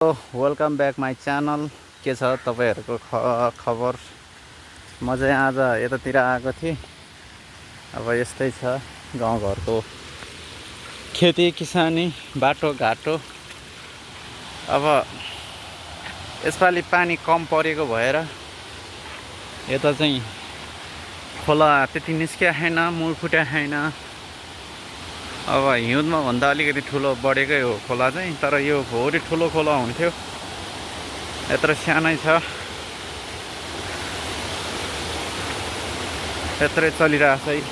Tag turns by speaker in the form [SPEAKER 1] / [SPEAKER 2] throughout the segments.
[SPEAKER 1] Welcome back my channel. के छ तपाईँहरूको खबर? म चाहिँ आज यतातिर आएको थिएँ। अब यस्तै छ गाउँघरको खेती किसानी बाटोघाटो। अब यसपालि पानी कम परेको भएर यता चाहिँ खोला त्यति निस्किया छैन, मूल फुट्या छैन। अब हिउँदमा भन्दा अलिकति ठुलो बढेकै हो खोला चाहिँ, तर यो भोरी ठुलो खोला हुन्थ्यो, यत्रो सानै छ। यत्रै चलिरहेछ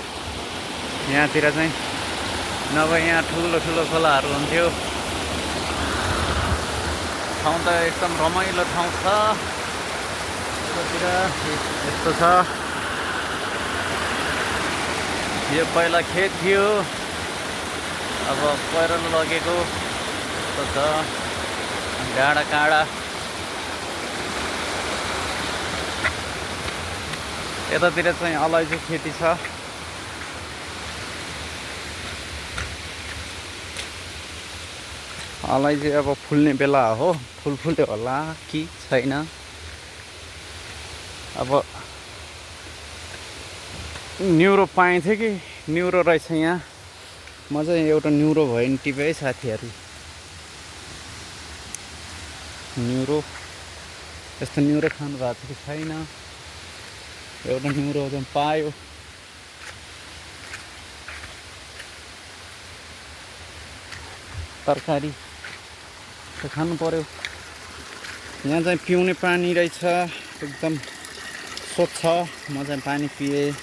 [SPEAKER 1] यहाँतिर चाहिँ, नभए यहाँ ठुलो ठुलो खोलाहरू हुन्थ्यो। ठाउँ त एकदम रमाइलो ठाउँ छ। यतातिर यस्तो छ, यो पहिला खेत थियो, अब पहिरो लगेको यस्तो छ, डाँडा काँडा। यतातिर चाहिँ अलैँची खेती छ। अलैँची अब फुल्ने बेला हो, फुल्यो होला कि छैन। अब न्युरो पाइन्थ्यो कि न्युरो रहेछ यहाँ। म चाहिँ एउटा न्युरो भयो नि टिपेँ साथीहरू। न्युरो यस्तो न्युरो खानु भएको थियो कि छैन, एउटा न्युरो चाहिँ पायो। तरकारी त खानु पर्यो। यहाँ चाहिँ पिउने पानी रहेछ एकदम स्वच्छ। म चाहिँ पानी पिएँ।